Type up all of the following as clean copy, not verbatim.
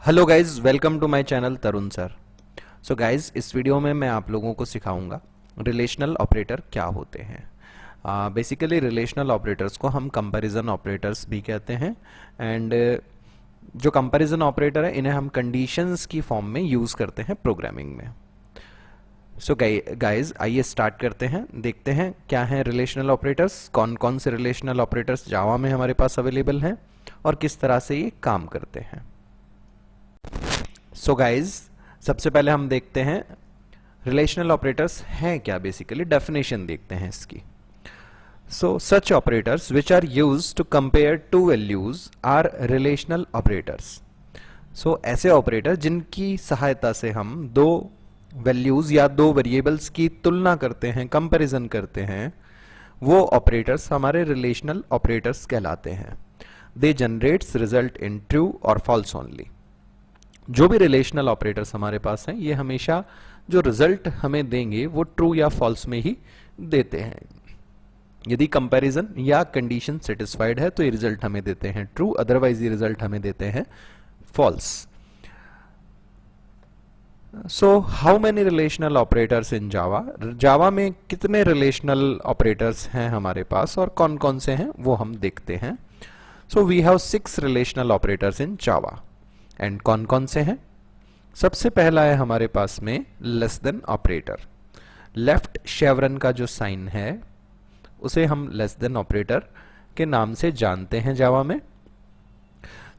Hello guys, welcome to my channel Tarun sir. So guys, इस video में मैं आप लोगों को सिखाऊंगा रिलेशनल ऑपरेटर क्या होते हैं। बेसिकली रिलेशनल ऑपरेटर्स को हम कंपैरिजन ऑपरेटर्स भी कहते हैं एंड जो कंपैरिजन ऑपरेटर है इन्हें हम कंडीशंस की फॉर्म में यूज़ करते हैं प्रोग्रामिंग में। सो गाइज, आइए स्टार्ट करते हैं, देखते हैं क्या हैं रिलेशनल ऑपरेटर्स, कौन कौन से रिलेशनल ऑपरेटर्स जावा में हमारे पास अवेलेबल हैं और किस तरह से ये काम करते हैं। सो गाइज, सबसे पहले हम देखते हैं रिलेशनल ऑपरेटर्स हैं क्या। बेसिकली डेफिनेशन देखते हैं इसकी। So such operators which are used to compare two values are relational operators. So ऐसे ऑपरेटर जिनकी सहायता से हम दो वैल्यूज या दो वेरिएबल्स की तुलना करते हैं, कंपैरिजन करते हैं, वो ऑपरेटर्स हमारे रिलेशनल ऑपरेटर्स कहलाते हैं। दे जनरेट्स रिजल्ट इन ट्रू और फॉल्स ओनली। जो भी रिलेशनल ऑपरेटर्स हमारे पास हैं ये हमेशा जो रिजल्ट हमें देंगे वो ट्रू या फॉल्स में ही देते हैं। यदि कंपैरिजन या कंडीशन सेटिस्फाइड है तो ये रिजल्ट हमें देते हैं ट्रू, अदरवाइज ये रिजल्ट हमें देते हैं false. So how many relational operators in Java. Java में कितने रिलेशनल ऑपरेटर्स हैं हमारे पास और कौन कौन से हैं वो हम देखते हैं। So we have 6 relational operators in Java and कौन कौन से हैं। सबसे पहला है हमारे पास में लेस देन ऑपरेटर। लेफ्ट शेवरन का जो साइन है उसे हम लेस देन ऑपरेटर के नाम से जानते हैं जावा में।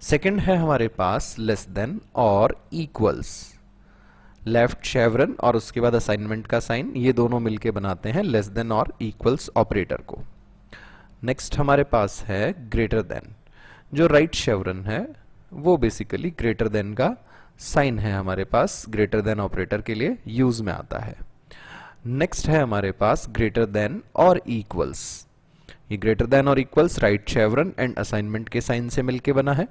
सेकंड है हमारे पास लेस देन और इक्वल्स। लेफ्ट शेवरन और उसके बाद असाइनमेंट का साइन, ये दोनों मिलके बनाते हैं लेस देन और इक्वल्स ऑपरेटर को। नेक्स्ट हमारे पास है ग्रेटर देन। जो राइट शेवरन है वो बेसिकली ग्रेटर देन का साइन है हमारे पास, ग्रेटर देन ऑपरेटर के लिए यूज में आता है। नेक्स्ट है हमारे पास ग्रेटर देन और इक्वल्स। ये ग्रेटर देन और इक्वल्स राइट शेवरन एंड असाइनमेंट के साइन से मिलके बना है।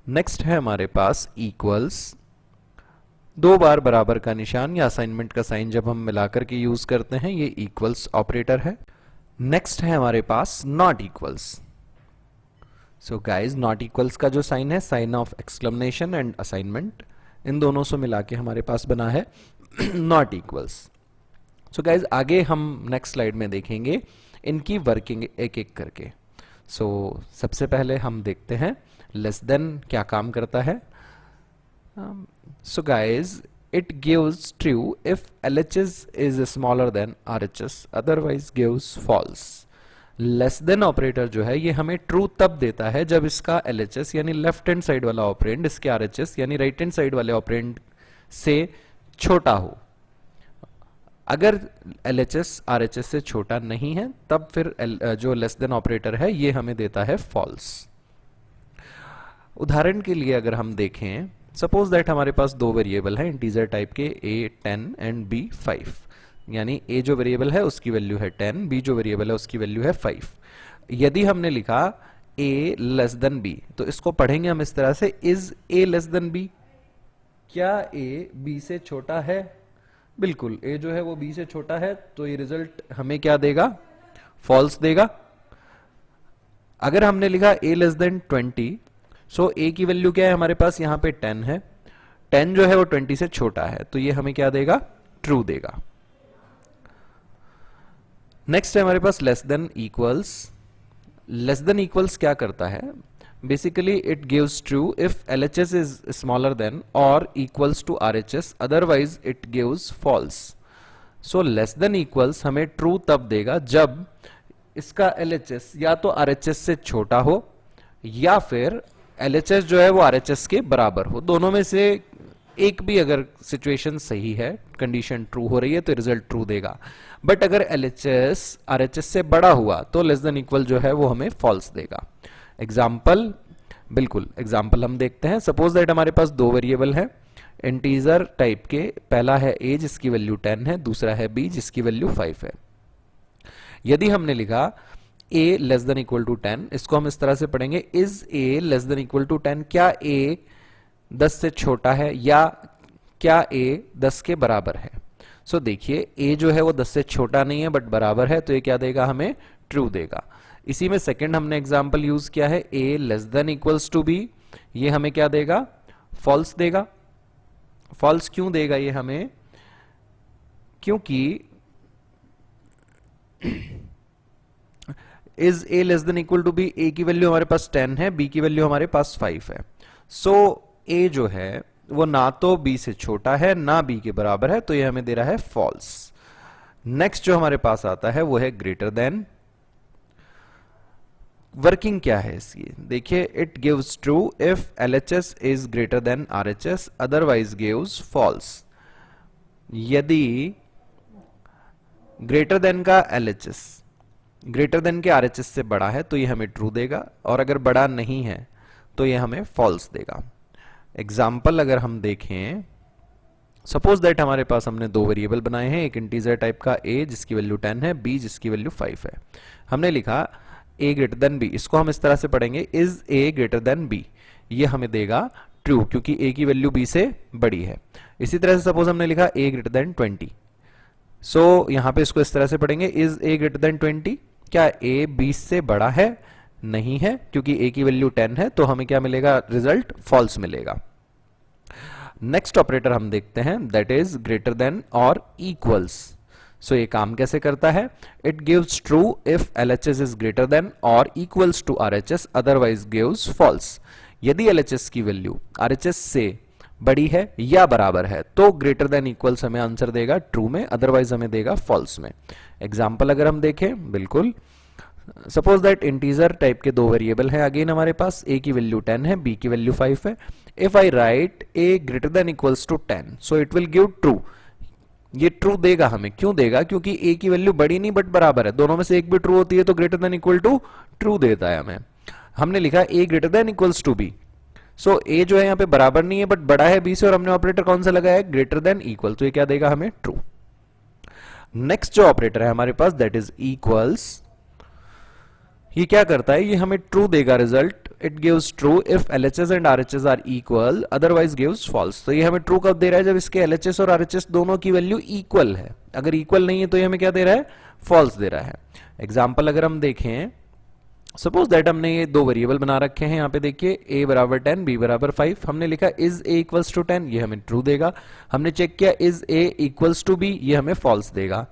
नेक्स्ट है हमारे पास इक्वल्स। दो बार बराबर का निशान या असाइनमेंट का साइन जब हम मिलाकर के यूज करते हैं ये इक्वल्स ऑपरेटर है। नेक्स्ट है हमारे पास not equals. So guys, not equals का जो साइन है, sign of exclamation and assignment, इन दोनों से मिला के हमारे पास बना है नॉट इक्वल्स। सो गाइज, आगे हम नेक्स्ट स्लाइड में देखेंगे इनकी वर्किंग एक एक करके। सो सबसे पहले हम देखते हैं लेस देन क्या काम करता है। So guys, it gives true if LHS is smaller than RHS, otherwise gives false। Less than operator जो है ये हमें ट्रू तब देता है जब इसका LHS यानी लेफ्ट हैंड साइड वाला ऑपरेंड इसके RHS यानी राइट हैंड साइड वाले ऑपरेंड से छोटा हो। अगर LHS RHS से छोटा नहीं है तब फिर जो लेस देन ऑपरेटर है ये हमें देता है फॉल्स। उदाहरण के लिए अगर हम देखें, सपोज दैट हमारे पास दो वेरिएबल हैं इंटीजर टाइप के, a 10 एंड b 5। यानी a जो वेरिएबल है उसकी वैल्यू है 10, b जो वेरिएबल है उसकी वैल्यू है 5। यदि हमने लिखा a लेस देन b तो इसको पढ़ेंगे हम इस तरह से, is a less then b। क्या a b से छोटा है? बिल्कुल, a जो है वो b से छोटा है, तो ये रिजल्ट हमें क्या देगा? फॉल्स देगा। अगर हमने लिखा a less then 20, so a की वैल्यू क्या है हमारे पास, यहाँ पे 10 है, 10 जो है वो 20 से छोटा है, तो ये हमें क्या देगा? ट्रू देगा। नेक्स्ट है हमारे पास less than equals. Less than equals क्या करता है? Basically it gives true if LHS is smaller than और equals to RHS, otherwise it gives false. So less than equals हमें ट्रू तब देगा जब इसका LHS या तो RHS से छोटा हो या फिर LHS जो है वो RHS के बराबर हो। दोनों में से एक भी अगर सिचुएशन सही है, कंडीशन ट्रू हो रही है, तो रिजल्ट ट्रू देगा। बट अगर LHS RHS से बड़ा हुआ तो लेस देन इक्वल जो है वो हमें फॉल्स देगा। एग्जाम्पल, बिल्कुल एग्जाम्पल हम देखते हैं। सपोज दैट हमारे पास दो वेरिएबल हैं इंटीजर टाइप के, पहला है a जिसकी वैल्यू 10 है, दूसरा है b जिसकी वैल्यू 5 है। यदि हमने लिखा a less than equal to 10, इसको हम इस तरह से पढ़ेंगे, is a less than equal to 10। क्या a 10 से छोटा है या क्या a 10 के बराबर है? सो देखिए, a जो है वो 10 से छोटा नहीं है बट बराबर है, तो ये क्या देगा? हमें ट्रू देगा। इसी में सेकंड हमने एग्जांपल यूज किया है, a less than equals to b, ये हमें क्या देगा? फॉल्स देगा। फॉल्स क्यों देगा ये हमें? क्योंकि is a less than equal to b, a की वैल्यू हमारे पास 10 है, बी की वैल्यू हमारे पास 5 है। सो ए जो है वो ना तो बी से छोटा है ना बी के बराबर है, तो ये हमें दे रहा है फॉल्स। नेक्स्ट जो हमारे पास आता है वो है ग्रेटर देन। वर्किंग क्या है इसकी? देखिए, it gives true if LHS is greater than RHS, otherwise gives false. यदि ग्रेटर देन का LHS ग्रेटर देन के RHS से बड़ा है तो ये हमें ट्रू देगा, और अगर बड़ा नहीं है तो ये हमें फॉल्स देगा। एग्जाम्पल अगर हम देखें, सपोज दैट हमारे पास हमने दो वेरिएबल बनाए हैं, एक इंटीजर टाइप का a जिसकी वैल्यू 10 है, b जिसकी वैल्यू 5 है। हमने लिखा a ग्रेटर देन b, इसको हम इस तरह से पढ़ेंगे, is a greater then b, ये हमें देगा ट्रू क्योंकि a की वैल्यू b से बड़ी है। इसी तरह से सपोज हमने लिखा a ग्रेटर देन 20, सो यहां पे इसको इस तरह से पढ़ेंगे, इज a ग्रेटर देन 20, क्या a 20 से बड़ा है? नहीं है, क्योंकि a की वैल्यू 10 है, तो हमें क्या मिलेगा? रिजल्ट फॉल्स मिलेगा। नेक्स्ट ऑपरेटर हम देखते हैं, दैट इज ग्रेटर देन और इक्वल्स। सो ये काम कैसे करता है? It gives true if LHS is greater than और equals to RHS, otherwise gives false. यदि LHS की वैल्यू RHS से बड़ी है या बराबर है तो ग्रेटर देन इक्वल्स हमें आंसर देगा ट्रू में, अदरवाइज हमें देगा फॉल्स में। एग्जाम्पल अगर हम देखें, बिल्कुल, सपोज दैट इंटीजर टाइप के दो वेरिएबल हैं अगेन हमारे पास, a की वैल्यू 10 है, b की वैल्यू 5 है। If I write a greater than equals to 10, so it will give true. ये ट्रू देगा हमें, क्यों देगा? क्योंकि a की वैल्यू बड़ी नहीं बट बराबर है, दोनों में से एक भी ट्रू होती है तो greater than equal to true देता है हमें। हमने लिखा a greater than equals to b, so a जो है यहाँ पे बराबर नहीं है बट बड़ा है b से, और हमने ऑपरेटर कौन सा लगाया है? ग्रेटर देन इक्वल, तो ये क्या देगा हमें? ट्रू। नेक्स्ट जो ऑपरेटर है हमारे पास, दैट इज इक्वल्स। ये क्या करता है? ये हमें ट्रू देगा result, it gives true if LHS and RHS are equal, otherwise gives false. तो ये हमें ट्रू कब दे रहा है? जब इसके LHS और RHS दोनों की वैल्यू इक्वल है। अगर इक्वल नहीं है तो ये हमें क्या दे रहा है? फॉल्स दे रहा है। एग्जाम्पल अगर हम देखें, सपोज दैट हमने ये दो वेरिएबल बना रखे हैं, यहाँ पे देखिए a बराबर 10, b बराबर 5। हमने लिखा इज a इक्वल्स टू 10, ये हमें ट्रू देगा। हमने चेक किया is a equals to b, ये हमें फॉल्स देगा।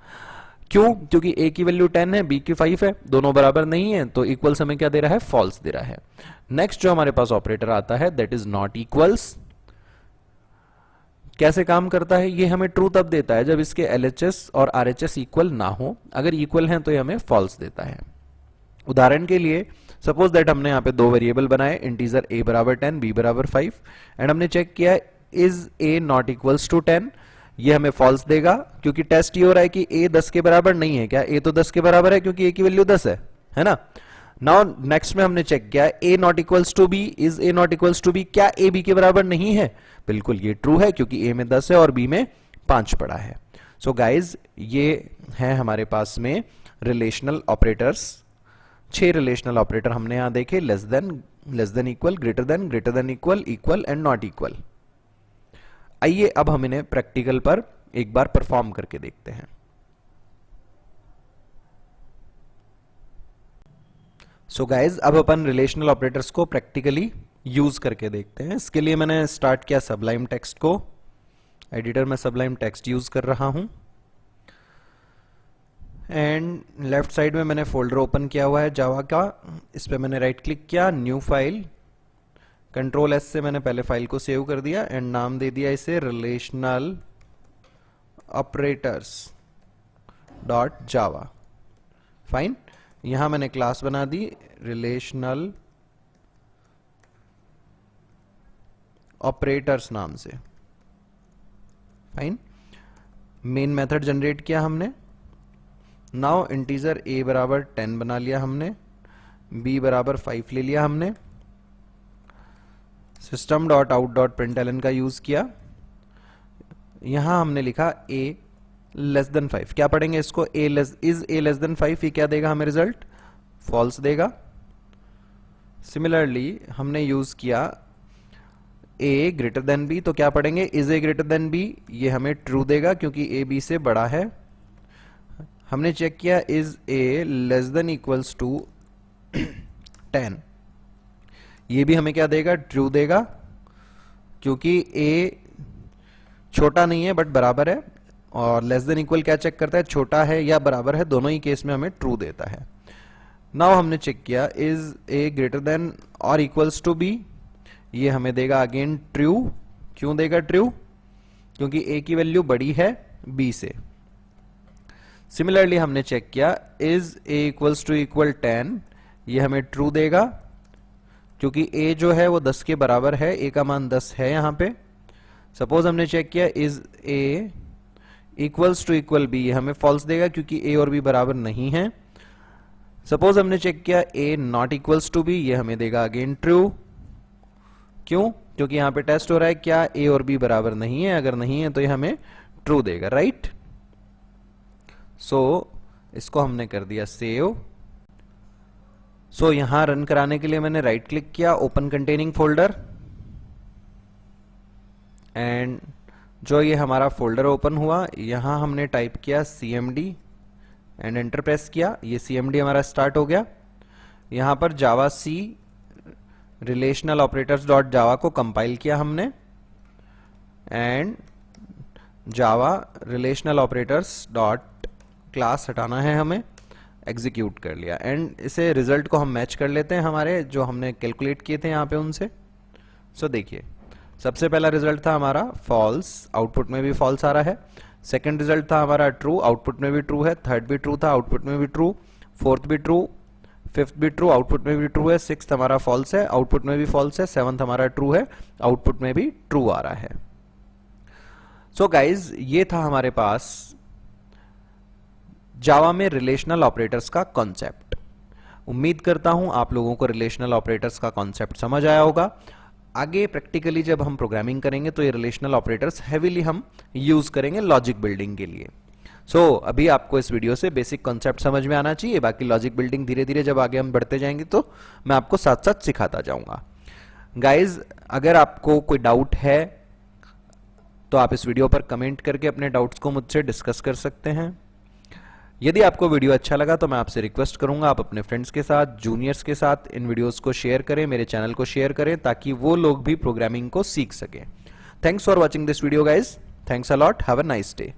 क्यों? क्योंकि a की वैल्यू 10 है, b की 5 है, दोनों बराबर नहीं है, तो इक्वल्स हमें क्या दे रहा है? फॉल्स दे रहा है। नेक्स्ट जो हमारे पास ऑपरेटर आता है, दैट इज नॉट इक्वल्स। कैसे काम करता है? ये हमें ट्रू तब देता है जब इसके LHS और RHS इक्वल ना हो, अगर इक्वल हैं तो ये हमें फॉल्स देता है। उदाहरण के लिए, सपोज दैट हमने यहाँ पे दो वेरिएबल बनाए, इंटीजर a बराबर 10, b बराबर 5, एंड हमने चेक किया is a not equals to 10, ये हमें फॉल्स देगा क्योंकि टेस्ट ये हो रहा है कि a 10 के बराबर नहीं है। क्या a तो 10 के बराबर है क्योंकि a की वैल्यू 10 है ना? नाउ नेक्स्ट में हमने चेक किया a not equals to b, is a not equals to b, क्या a b के बराबर नहीं है? बिल्कुल ये ट्रू है क्योंकि a में 10 है और b में 5 पड़ा है। सो गाइज, ये है हमारे पास में रिलेशनल ऑपरेटर्स। 6 रिलेशनल ऑपरेटर हमने यहां देखे, less than equal, greater than equal, equal and not equal. आइए अब हम इन्हें प्रैक्टिकल पर एक बार परफॉर्म करके देखते हैं। सो गाइज, अब अपन रिलेशनल ऑपरेटर्स को प्रैक्टिकली यूज करके देखते हैं। इसके लिए मैंने स्टार्ट किया सबलाइम टेक्स्ट को, एडिटर में सबलाइम टेक्स्ट यूज कर रहा हूं, एंड लेफ्ट साइड में मैंने फोल्डर ओपन किया हुआ है जावा का। इस पे मैंने राइट क्लिक किया, न्यू फाइल, कंट्रोल एस से मैंने पहले फाइल को सेव कर दिया एंड नाम दे दिया इसे रिलेशनल ऑपरेटर्स डॉट जावा। फाइन, यहां मैंने क्लास बना दी रिलेशनल ऑपरेटर्स नाम से। फाइन, मेन मेथड जनरेट किया हमने। नाउ इंटीजर a बराबर 10 बना लिया हमने, b बराबर 5 ले लिया हमने, system dot out dot println का यूज किया। यहां हमने लिखा a लेस देन 5। क्या पढ़ेंगे इसको? इज a लेस देन 5, ये क्या देगा हमें? रिजल्ट फॉल्स देगा। सिमिलरली हमने यूज किया a ग्रेटर देन b, तो क्या पढ़ेंगे? Is a greater then b, ये हमें ट्रू देगा क्योंकि a b से बड़ा है। हमने चेक किया is a less than equals to 10, ये भी हमें क्या देगा? ट्रू देगा क्योंकि a छोटा नहीं है बट बराबर है, और लेस देन इक्वल क्या चेक करता है, छोटा है या बराबर है, दोनों ही केस में हमें ट्रू देता है। नाउ हमने चेक किया इज a ग्रेटर देन और इक्वल्स टू b, ये हमें देगा अगेन ट्रू। क्यों देगा ट्रू? क्योंकि a की वैल्यू बड़ी है b से। सिमिलरली हमने चेक किया is a equals to equal 10, ये हमें ट्रू देगा क्योंकि a जो है वो 10 के बराबर है, a का मान 10 है यहां पे। सपोज हमने चेक किया is a equals to equal b, ये हमें फॉल्स देगा क्योंकि a और b बराबर नहीं है। सपोज हमने चेक किया a not equals to b, ये हमें देगा अगेन ट्रू। क्यों? क्योंकि यहां पे टेस्ट हो रहा है क्या a और b बराबर नहीं है, अगर नहीं है तो ये हमें ट्रू देगा, राइट। सो इसको हमने कर दिया सेव। सो यहां रन कराने के लिए मैंने राइट क्लिक किया, ओपन कंटेनिंग फोल्डर, एंड जो ये हमारा फोल्डर ओपन हुआ, यहां हमने टाइप किया cmd एंड एंटर प्रेस किया, ये cmd हमारा स्टार्ट हो गया। यहां पर जावा सी रिलेशनल ऑपरेटर्स डॉट जावा को कंपाइल किया हमने, and Java relational operators dot class हटाना है हमें, एग्जीक्यूट कर लिया। एंड इसे रिजल्ट को हम मैच कर लेते हैं हमारे जो हमने कैलकुलेट किए थे यहाँ पे उनसे। सो देखिए सबसे पहला रिजल्ट था हमारा फॉल्स, आउटपुट में भी फॉल्स आ रहा है। सेकंड रिजल्ट था हमारा ट्रू, आउटपुट में भी ट्रू है। थर्ड भी ट्रू था, आउटपुट में भी ट्रू। फोर्थ भी ट्रू, फिफ्थ भी ट्रू, आउटपुट में भी ट्रू है। सिक्स्थ हमारा फॉल्स है, आउटपुट में भी फॉल्स है। सेवंथ हमारा ट्रू है, आउटपुट में भी ट्रू आ रहा है। सो गाइज ये था हमारे पास जावा में रिलेशनल ऑपरेटर्स का कॉन्सेप्ट। उम्मीद करता हूं आप लोगों को रिलेशनल ऑपरेटर्स का कॉन्सेप्ट समझ आया होगा। आगे प्रैक्टिकली जब हम प्रोग्रामिंग करेंगे तो ये रिलेशनल ऑपरेटर्स हैवीली हम यूज करेंगे लॉजिक बिल्डिंग के लिए। सो अभी आपको इस वीडियो से बेसिक कॉन्सेप्ट समझ में आना चाहिए, बाकी लॉजिक बिल्डिंग धीरे धीरे जब आगे हम बढ़ते जाएंगे तो मैं आपको साथ साथ सिखाता जाऊंगा। गाइज अगर आपको कोई डाउट है तो आप इस वीडियो पर कमेंट करके अपने डाउट्स को मुझसे डिस्कस कर सकते हैं। यदि आपको वीडियो अच्छा लगा तो मैं आपसे रिक्वेस्ट करूंगा आप अपने फ्रेंड्स के साथ, जूनियर्स के साथ इन वीडियोस को शेयर करें, मेरे चैनल को शेयर करें ताकि वो लोग भी प्रोग्रामिंग को सीख सकें। Thanks for watching this video guys, thanks a lot, have a nice day.